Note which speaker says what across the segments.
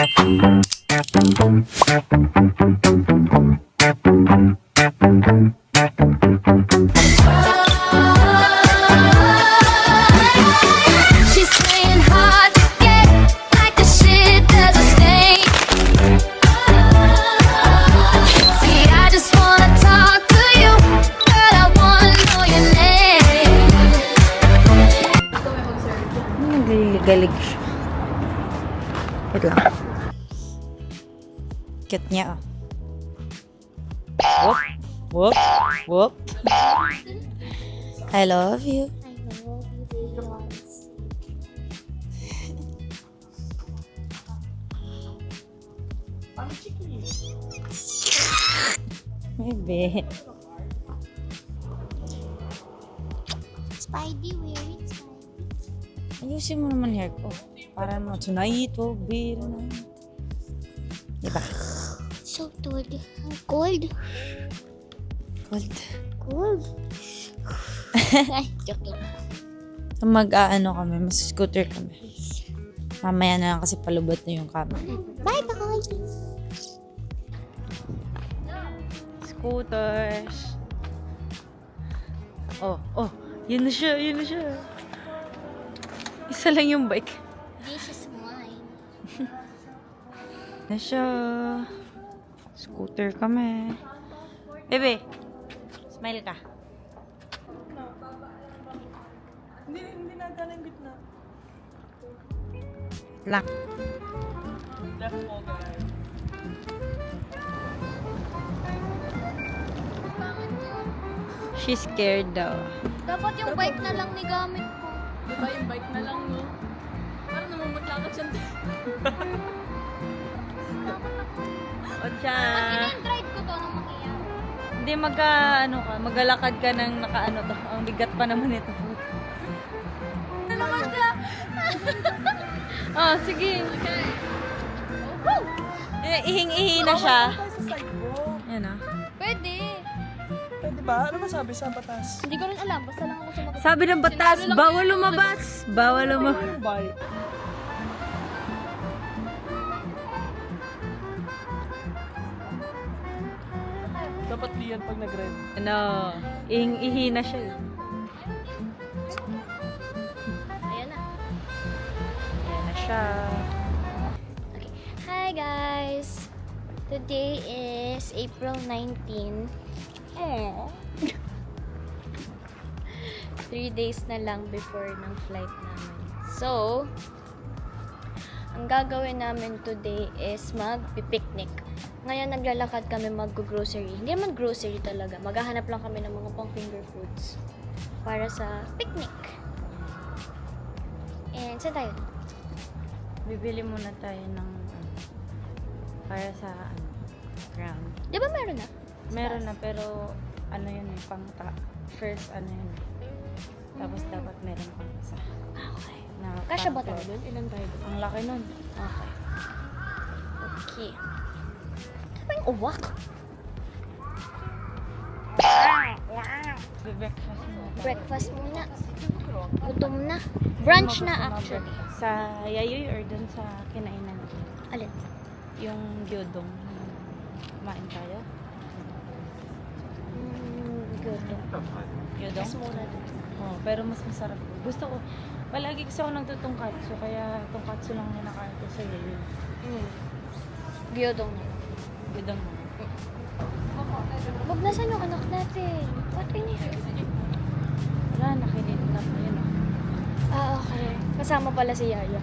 Speaker 1: She's playing hard to get, like the shit doesn't stay. See, I just wanna talk to you, but I wanna know your name.
Speaker 2: Nagligalig siya. Wait lang. Cute niya, oh. Whoop, whoop, whoop. I love you. Maybe.
Speaker 3: Spidey, where is Spidey?
Speaker 2: Ayusin mo naman hair ko. Para mo, tonight will be the night. Diba?
Speaker 3: So cold. Cold.
Speaker 2: Cold.
Speaker 3: Cold. Ay, joke lang.
Speaker 2: Mag-aano kami, mas scooter kami. Mamaya na lang kasi palubot na yung camera.
Speaker 3: Bye, bye.
Speaker 2: Scooters. Oh, yun na siya, yun na siya. Isa lang yung bike.
Speaker 3: This is mine.
Speaker 2: Na siya. Scooter kami. Bebe, smile ka.
Speaker 4: Hindi na yung gitna.
Speaker 2: Lang.
Speaker 4: Left mo guys.
Speaker 2: She's scared daw.
Speaker 3: Dapat yung bike na lang ni gamit ko.
Speaker 4: Diba yung bike na lang, no? Parang namumutlakat siya.
Speaker 2: Otsa.
Speaker 3: In-ride ko to nung makiyaw.
Speaker 2: Hindi magalakad ka ng nakaano to. Ang bigat pa naman ito.
Speaker 3: Ano naman siya?
Speaker 2: Oh, sige. Ihing-ihi na siya.
Speaker 4: Tayo sa sidewalk.
Speaker 2: Yan ah.
Speaker 3: Pwede.
Speaker 4: Pwede ba? Ano masabi sa batas?
Speaker 3: Hindi ko rin alam. Basta lang ako sumagot.
Speaker 2: Sabi ng batas, bawal lumabas. Bawal lumabas.
Speaker 4: Bye. Dapat diyan pag nag-red.
Speaker 2: Ano, ihing-ihi na siya eh.
Speaker 3: Ayan na.
Speaker 2: Ayan na siya.
Speaker 3: Okay. Hi guys! Today is April 19. Oh. 3 days na lang before ng flight namin. So, ang gagawin namin today is mag-picnic. Ngayon naglalakad kami mag-grocery. Hindi naman grocery talaga. Maghahanap lang kami ng mga pang finger foods para sa picnic. And saan tayo?
Speaker 2: Bibili muna tayo ng para sa ground.
Speaker 3: Di ba meron na?
Speaker 2: Meron na pero ano yun eh, first ano yun eh. Tapos dapat meron pang isa.
Speaker 3: Okay.
Speaker 2: Na
Speaker 3: Kasya ba
Speaker 2: pang-
Speaker 3: tayo doon? Ilan tayo doon?
Speaker 2: Ang laki nun.
Speaker 3: Okay. Okay. Ano ba yung uwak?
Speaker 2: Breakfast muna.
Speaker 3: Breakfast muna. Gutom na. Brunch na actually.
Speaker 2: Sa Yayoy or dun sa kinainan.
Speaker 3: Alin?
Speaker 2: Yung gyudong. Kumain tayo.
Speaker 3: Gutom.
Speaker 2: Gyudong?
Speaker 3: Mas muna doon.
Speaker 2: Oh, pero mas masarap. Gusto ko. Palagi kasi ako nagtutungkatsu. Kaya tungkatsu lang yung nakain ko sa Yayoy.
Speaker 3: Gyudong na.
Speaker 2: Gyudong.
Speaker 3: Wag nasan yung anak natin? What in here?
Speaker 2: Wala, nakinit na po yun.
Speaker 3: Ah, okay. Kasama pala si Yaya.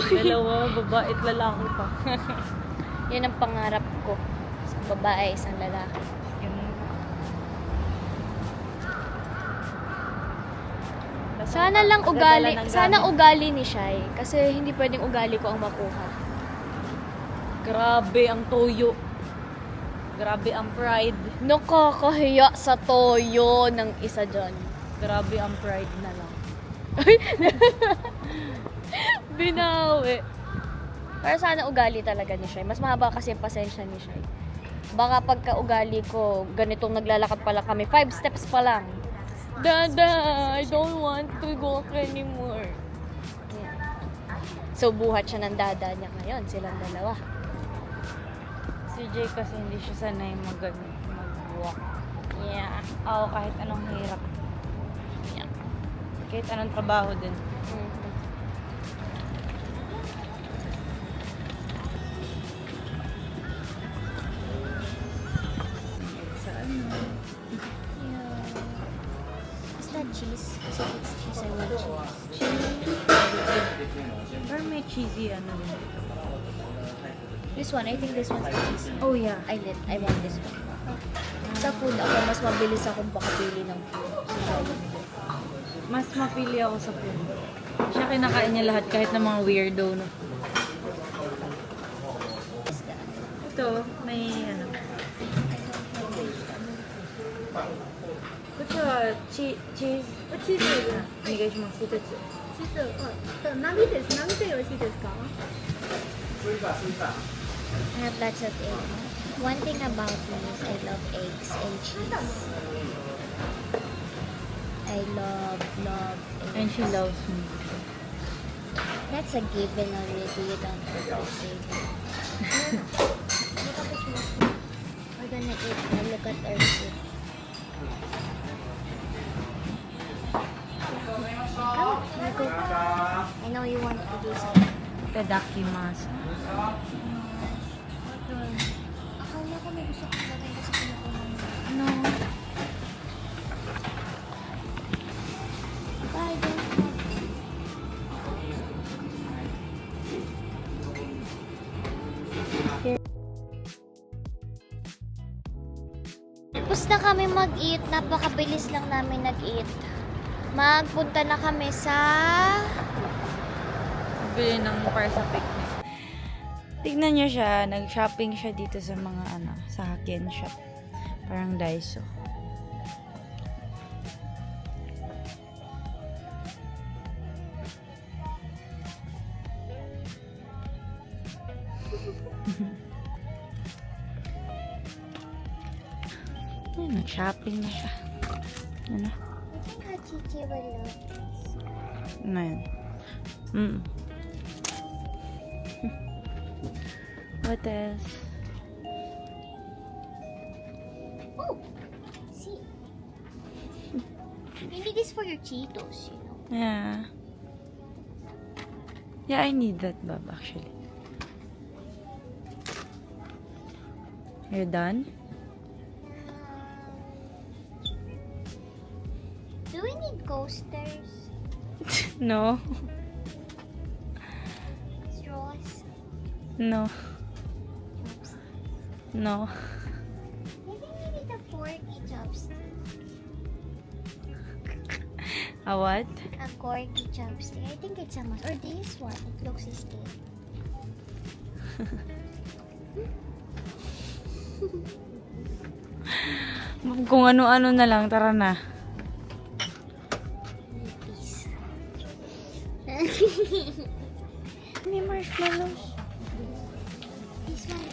Speaker 2: Dalawa, babae at lalaki pa.
Speaker 3: Yan ang pangarap ko. Isang babae, isang lalaki. Sana lang ugali, sana ugali ni Shai. Kasi hindi pwedeng ugali ko ang makuha.
Speaker 2: Grabe ang toyo. Grabe ang pride.
Speaker 3: Nakakahiya sa toyo ng isa dyan.
Speaker 2: Grabe ang pride na lang.
Speaker 3: Binawi. Pero sana ugali talaga ni Shai. Mas mahaba kasi yung pasensya ni Shai. Baka pagka ugali ko, ganitong naglalakad pala kami. 5 steps pa lang. Dada, I don't want to walk anymore. So, buhat siya ng dada niya ngayon, silang dalawa.
Speaker 2: Si Jay kasi hindi siya sanay mag-walk.
Speaker 3: Yeah.
Speaker 2: Ako kahit anong hirap.
Speaker 3: Yeah.
Speaker 2: Kahit anong trabaho din.
Speaker 3: Mhm.
Speaker 2: Saan?
Speaker 3: Yeah. Is that cheese? Kasi if it's cheese, I want cheese.
Speaker 2: Or may cheesy ano din dito.
Speaker 3: This one, I think this one's cheesy.
Speaker 2: Oh yeah.
Speaker 3: I want this one. Sa food ako, mas mabilis akong makapili ng food. So, yun.
Speaker 2: Mas mapili ako sa food. Siya kinakain niya lahat kahit na mga weirdo na.
Speaker 3: Is that?
Speaker 2: Ito, may ano. Kucho, cheese. Cheese na. Nigay siya mga sito.
Speaker 5: チーズ、何です何でよろしいですか？
Speaker 3: I have lots of egg. One thing about me is I love eggs and cheese. I love eggs.
Speaker 2: And she loves me.
Speaker 3: That's a given already. You don't have to say that. We're gonna eat. Now look at our food. Come, you go. I know you want to do something.
Speaker 2: Tadakimasu.
Speaker 3: Akala ko may gusto kong gawin kasi pinukunan mo.
Speaker 2: Ano?
Speaker 3: But I don't have it. Tapos na kami mag-eat. Napakabilis lang namin nag-eat. Magpunta na kami sa...
Speaker 2: Bili ng para sa picnic. Tignan niyo siya, nag-shopping siya dito sa mga ano, sa Hakken shop. Parang Daiso. Ayun, nag-shopping na siya. Ano?
Speaker 3: I think Hachichi will love this.
Speaker 2: Ano yun? What else?
Speaker 3: Oh! See? You need this for your Cheetos, you know.
Speaker 2: Yeah. Yeah, I need that, Bob, actually. You're done?
Speaker 3: Do we need coasters?
Speaker 2: No.
Speaker 3: Straws?
Speaker 2: No. No.
Speaker 3: Maybe we need a corky chopstick.
Speaker 2: A what?
Speaker 3: A corky chopstick. I think it's a must. Or this one. It looks escape.
Speaker 2: Kung ano-ano na lang, tara na.
Speaker 3: Peace.
Speaker 2: May marshmallows.
Speaker 3: This one.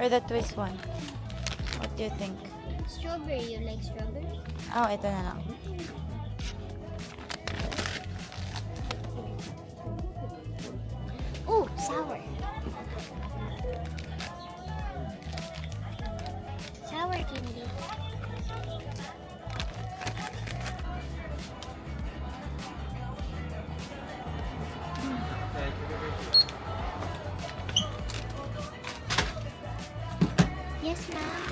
Speaker 2: Or the twist one. What do you think?
Speaker 3: Strawberry. You like strawberry?
Speaker 2: Oh, ito na lang.
Speaker 3: Oh, sour. Sour candy. Yes, ma'am.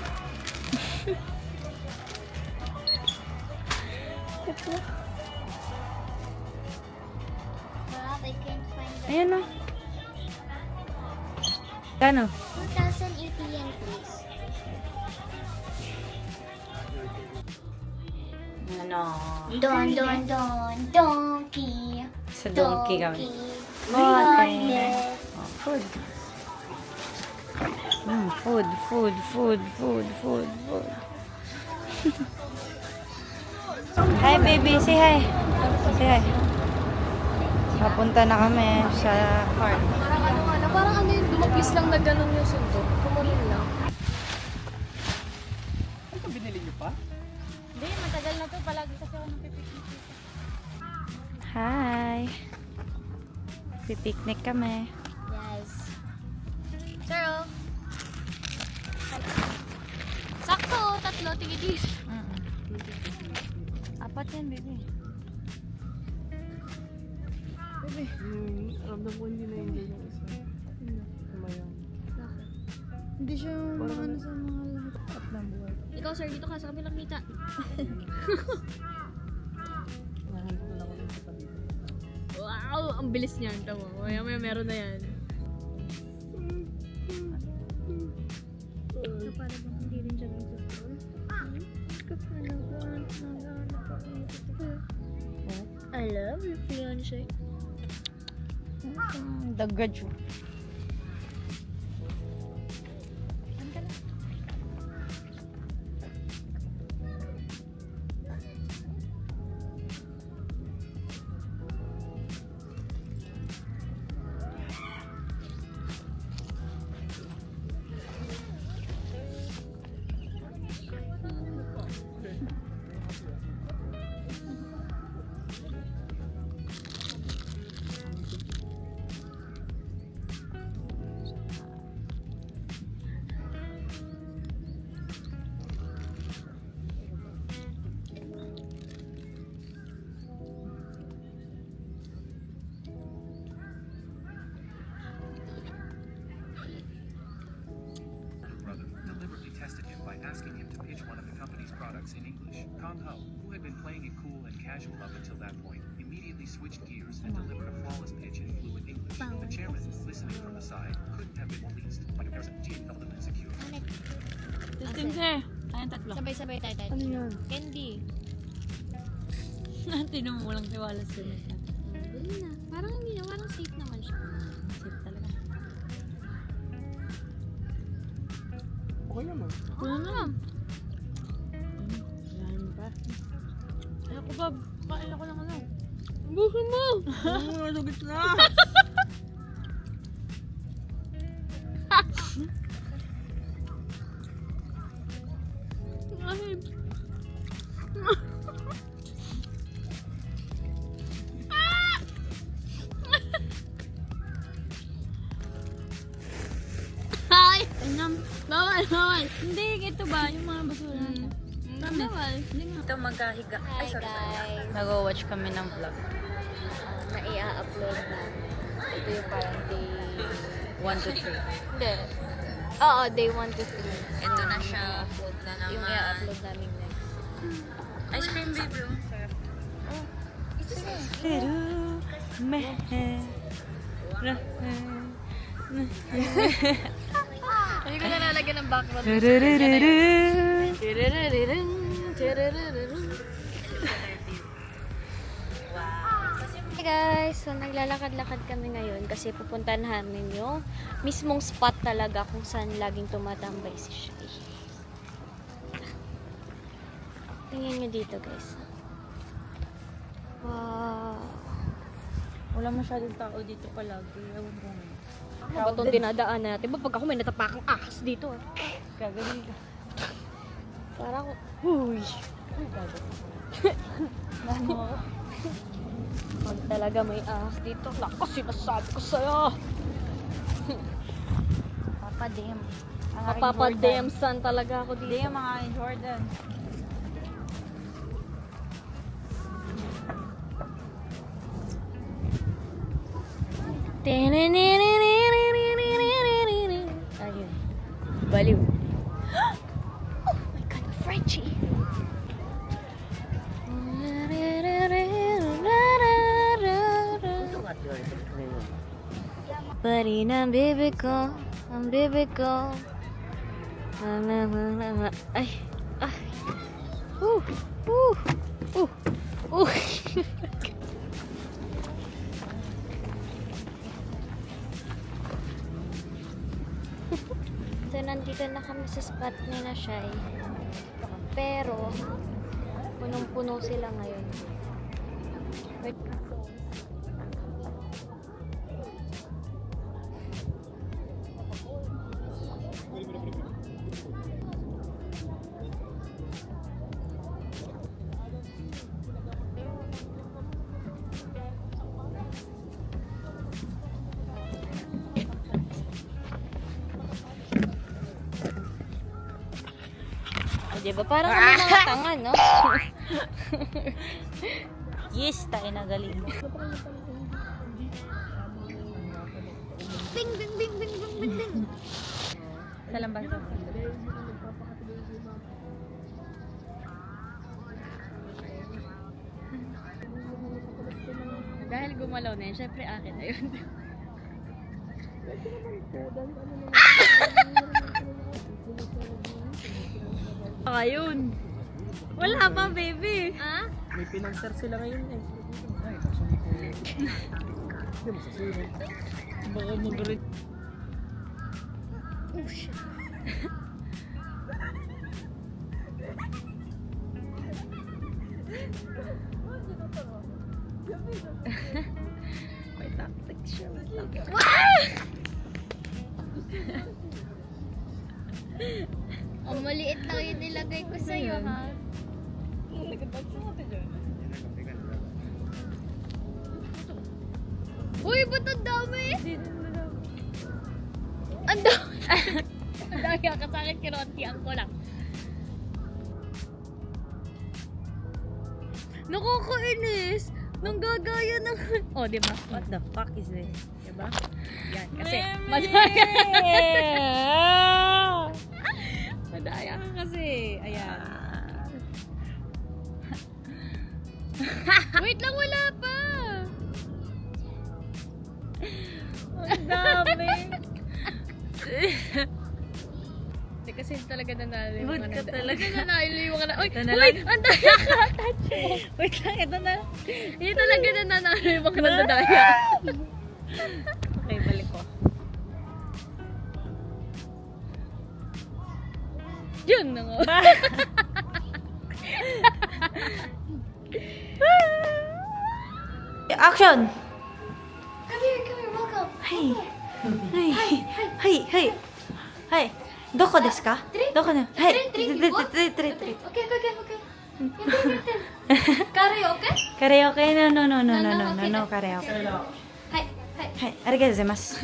Speaker 3: Bob, I can't find the
Speaker 2: Ayan o. Kano?
Speaker 3: 2,080 yen, please.
Speaker 2: Ano?
Speaker 3: Don, donkey.
Speaker 2: Sa donkey kami.
Speaker 3: Wallet.
Speaker 2: Oh, food. Food. Hi, baby. Say hi. Say hi. Papunta na kami sa park.
Speaker 4: Parang ano yun, dumaplis lang na gano'n yung sundo. Kumaroon lang.
Speaker 2: Hindi, matagal na to. Palagi kasi ako nagpipiknik. Hi. Pipiknik kami.
Speaker 3: Yes. Charo. Sakto, tatlo, tigidis.
Speaker 2: Apat yan, baby.
Speaker 4: Ramdam ko hindi na-enjoy yung isa. Kumayan.
Speaker 2: Hindi siya maano sa mga lahat ng buhay.
Speaker 3: Ikaw, sir, dito ka sa kabilang kita.
Speaker 4: Nahanap ko lang ako ng kita dito.
Speaker 3: Wow, ang bilis niyan. Tama, maya meron na yan.
Speaker 5: Para bang hindi rin siya gusto.
Speaker 3: I love your fiancé.
Speaker 2: The graduate.
Speaker 6: Brother deliberately tested him by asking him to pitch one of the company's products in English. Kong Ho, who had been playing it cool and casual up until that point, immediately switched gears and delivered a flawless pitch in fluent English. The chairman, listening from the side, couldn't have been more pleased. By comparison, Jane felt a little insecure.
Speaker 4: Testing, sir. Ayun, tatlo.
Speaker 3: Sabay-sabay tayo.
Speaker 4: Ano yan?
Speaker 3: Candy.
Speaker 4: Tinan mo walang tiwala sila.
Speaker 3: Dali na. Parang hindi na. Parang safe naman siya.
Speaker 4: Safe talaga.
Speaker 6: Okay naman.
Speaker 4: Ano na? Yan ba? Ako ba? Kain ako ng ano? Bukan mo! Oo, nasa gitna! Ay! Ay! Bawal! Hindi, ito ba? Yung mga basura. Bawal.
Speaker 2: Ito magkahiga.
Speaker 3: Hi, guys.
Speaker 2: Nag-watch kami ng vlog.
Speaker 3: Na i-upload na. Ito yung parang day...
Speaker 2: 1 to 3.
Speaker 3: Hindi. Oo, day 1 to 3.
Speaker 2: Ito na siya. Upload na naman.
Speaker 3: Yung i-upload namin next.
Speaker 2: Ice cream, baby. Sarap.
Speaker 3: Hindi ko na lalagyan ng background. Hey guys, so naglalakad-lakad kami ngayon kasi pupuntahan namin yung mismong spot talaga kung saan laging tumatambay si Shai. Tingnan nyo dito guys. Wow.
Speaker 2: Wala masyadong tao dito palagi. Ewan ko nga.
Speaker 3: Ano ba itong dinadaan natin? Ba pag ako may natapakang ahas dito ah.
Speaker 2: Gagaling ka.
Speaker 3: Parang,
Speaker 2: Uy! Uy, gagaling.
Speaker 3: pag talaga may ahas dito, lakas sinasabi ko sa'yo.
Speaker 2: Papadem.
Speaker 3: Mapapademsan talaga ako
Speaker 2: Hindi
Speaker 3: dito.
Speaker 2: yung mga Jordan.
Speaker 3: Ayun. Baliw. Oh my God, Frenchie. Pari ng bibig ko, ang bibig ko. Ay, ay. Uh. So, nandito na kami sa spot ni na Shai. Pero, punong-puno sila ngayon. Diba? Parang kami mga tanga, no?
Speaker 2: Yes, tayo na galing.
Speaker 5: Ding, ding, ding, ding, ding, ding, ding.
Speaker 2: Sa lambat.
Speaker 3: Dahil gumalaw na yun, syempre akin na yun.
Speaker 2: Ayun. Wala pa, baby.
Speaker 3: Ah?
Speaker 4: May pinanser sila ngayon eh. Hindi mo sasabihin. Baka mag-rin.
Speaker 3: Oh, shit.
Speaker 2: May tactic siya.
Speaker 3: Ang maliit lang yung nilagay ko sa'yo, ha? Uy, ba't ang dami? Ang dami. Ang dami ka sa akin, kinontian ko lang. Nakakainis. Nang gagaya ng... Oh, di ba?
Speaker 2: What the fuck is this?
Speaker 3: Diba? Yan, kasi
Speaker 2: Meme!
Speaker 3: madaya. Madaya ka kasi. Ayan. Wait lang, wala pa.
Speaker 2: Ang dami.
Speaker 3: Hindi kasi talaga nanalo yung
Speaker 2: Good ka talaga.
Speaker 3: Nanalo yung mga... Uy,
Speaker 2: Ito na
Speaker 3: uy,
Speaker 2: lang.
Speaker 3: ang daya ka. Touch mo.
Speaker 2: Wait lang, ito na.
Speaker 3: Hindi talaga nanalo yung mga nandadaya.
Speaker 2: Okay, balik ko.
Speaker 3: Yun na nga.
Speaker 2: Action!
Speaker 5: Come here, welcome.
Speaker 2: Hey. Hey. Hey. Doko desu ka? Doko na. Hey.
Speaker 5: Okay. Karaoke?
Speaker 2: Karaoke? No, karaoke.
Speaker 5: Hi.
Speaker 2: Hey, arigatou gozaimasu.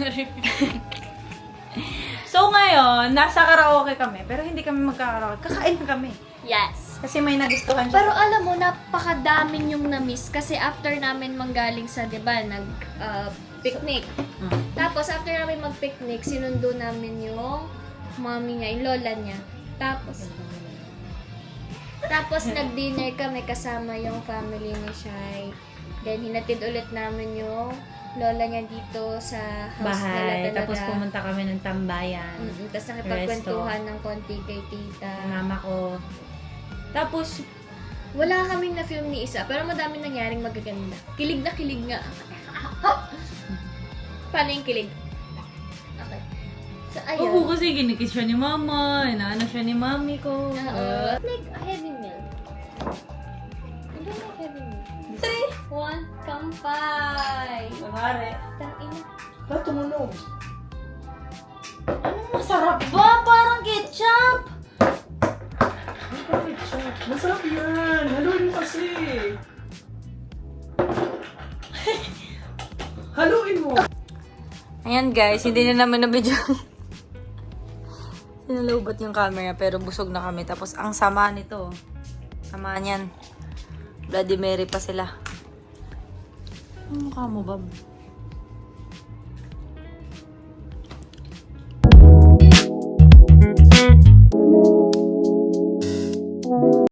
Speaker 2: So ngayon, nasa karaoke kami, pero hindi kami magkakaraoke. Kakain kami.
Speaker 3: Yes.
Speaker 2: Kasi may nagustuhan siya.
Speaker 3: Pero alam mo, napakadamin yung na-miss kasi after namin manggaling sa, di ba, picnic. Tapos after namin mag-picnic, sinundo namin yung mommy niya, yung lola niya. Tapos nag-dinner kami kasama yung family ni Shai. Then hinatid ulit namin yung lola niya dito sa house nila
Speaker 2: bahay.
Speaker 3: talaga.
Speaker 2: Tapos pumunta kami ng tambayan.
Speaker 3: Tapos nakipagkwentuhan ng konti kay tita.
Speaker 2: Mama ko. Tapos,
Speaker 3: Wala kaming na-film ni isa, pero madami nangyaring magaganda. Kilig na kilig nga. Paano yung kilig? Okay. So, ayun.
Speaker 2: oo, kasi ginikis siya ni mama, inaano siya ni mami ko.
Speaker 3: Like a heavy meal. I don't like heavy meal.
Speaker 2: 3.
Speaker 3: One, kampay!
Speaker 2: Kumari.
Speaker 3: Tangina.
Speaker 4: Ba't tumunog?
Speaker 2: Anong masarap ba? Parang ketchup!
Speaker 4: Masarap yan! Haluin mo kasi! Haluin mo!
Speaker 2: Ayan guys, hindi na namin na-video. Sinalubot yung camera pero busog na kami. Tapos ang sama nito. Sama niyan. Bloody Mary pa sila. Ang mukha mo, Bob?